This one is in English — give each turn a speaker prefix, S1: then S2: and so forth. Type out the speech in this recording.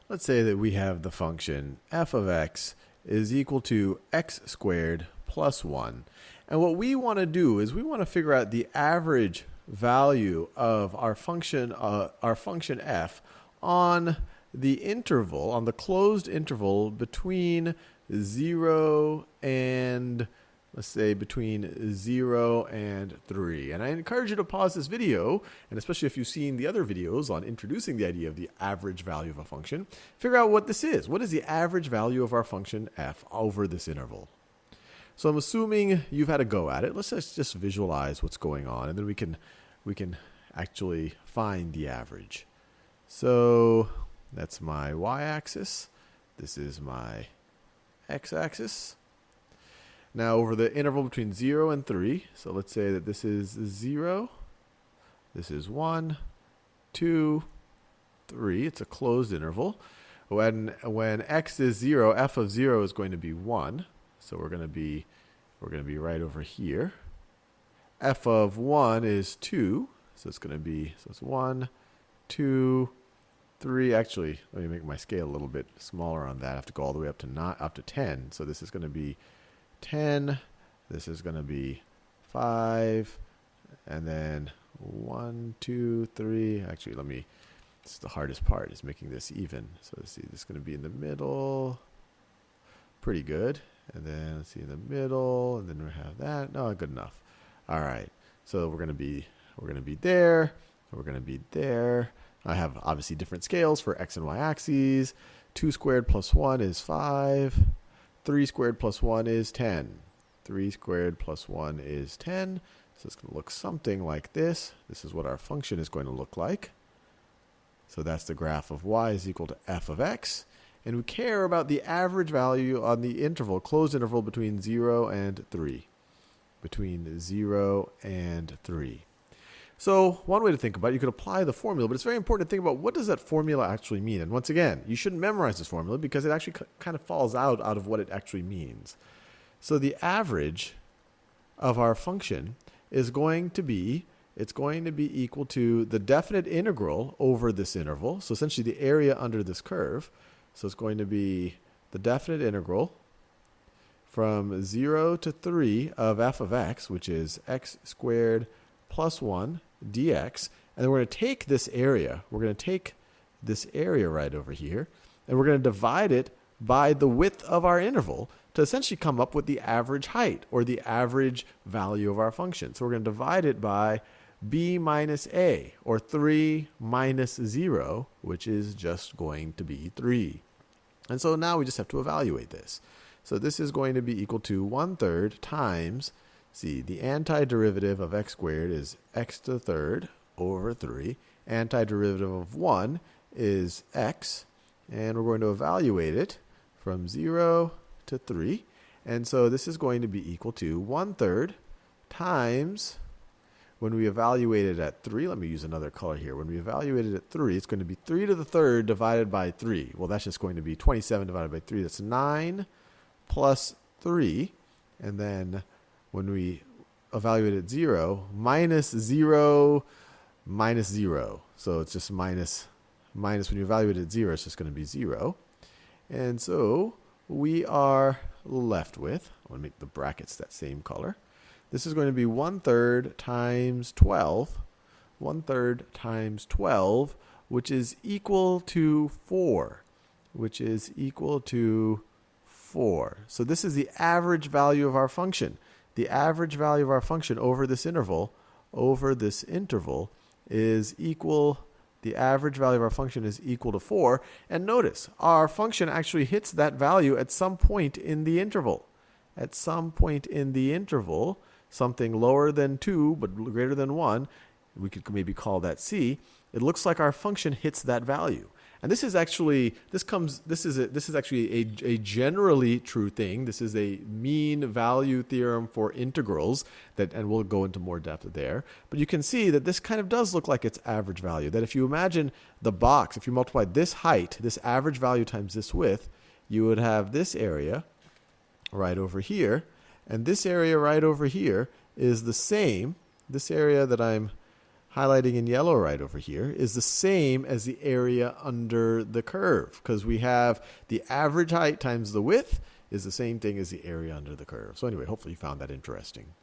S1: let's say that we have the function f of x is equal to x squared plus 1. And what we want to do is we want to figure out the average value of our function f on the interval, on the closed interval between 0 and, let's say, between 0 and 3. And I encourage you to pause this video, and especially if you've seen the other videos on introducing the idea of the average value of a function, figure out what this is. What is the average value of our function f over this interval? So I'm assuming you've had a go at it. Let's just visualize what's going on, and then we can actually find the average. So that's my y-axis. This is my x-axis. Now over the interval between 0 and 3, so let's say that this is 0, this is 1, 2, 3. It's a closed interval. When x is 0, f of 0 is going to be 1. So we're going to be right over here. F of 1 is 2. So it's going to be, so it's 1, 2, 3. Actually, let me make my scale a little bit smaller on that. I have to go all the way up to 10. So this is going to be 10. This is going to be 5. And then 1, 2, 3. Actually, this is the hardest part, is making this even. So let's see, this is going to be in the middle. Pretty good. And then let's see, in the middle, and then we have that. No, good enough. All right. So we're going to be there. We're going to be there. I have obviously different scales for x and y axes. 2 squared plus 1 is 5. 3 squared plus 1 is 10. 3 squared plus 1 is 10. So it's going to look something like this. This is what our function is going to look like. So that's the graph of y is equal to f of x. And we care about the average value on the interval, closed interval between 0 and 3. Between 0 and 3. So one way to think about it, you could apply the formula, but it's very important to think about what does that formula actually mean. And once again, you shouldn't memorize this formula because it actually kind of falls out of what it actually means. So the average of our function is going to be, it's going to be equal to the definite integral over this interval. So essentially the area under this curve. So it's going to be the definite integral from 0 to 3 of f of x, which is x squared plus 1 dx. And then we're going to take this area. We're going to take this area right over here, and we're going to divide it by the width of our interval to essentially come up with the average height, or the average value of our function. So we're going to divide it by b minus a, or 3 minus 0, which is just going to be 3. And so now we just have to evaluate this. So this is going to be equal to 1/3 times, see, the antiderivative of x squared is x to the third over 3. Antiderivative of 1 is x. And we're going to evaluate it from 0 to 3. And so this is going to be equal to 1/3 times, when we evaluate it at 3, let me use another color here. When we evaluate it at 3, it's going to be 3 to the third divided by 3. Well, that's just going to be 27 divided by 3. That's 9 plus 3. And then when we evaluate at 0, minus 0 minus 0. So it's just minus, when you evaluate at 0, it's just going to be 0. And so we are left with, I want to make the brackets that same color. This is going to be 1/3 times 12. 1/3 times 12, which is equal to 4. Which is equal to 4. So this is the average value of our function. The average value of our function over this interval, is equal, the average value of our function is equal to 4. And notice, our function actually hits that value at some point in the interval. At some point in the interval, something lower than 2 but greater than 1, we could maybe call that c. It looks like our function hits that value. And this is actually a generally true thing. This is a mean value theorem for integrals, and we'll go into more depth there. But you can see that this kind of does look like its average value. That if you imagine the box, if you multiply this height, this average value times this width, you would have this area right over here. And this area right over here is the same. This area that I'm highlighting in yellow right over here, is the same as the area under the curve, because we have the average height times the width is the same thing as the area under the curve. So anyway, hopefully you found that interesting.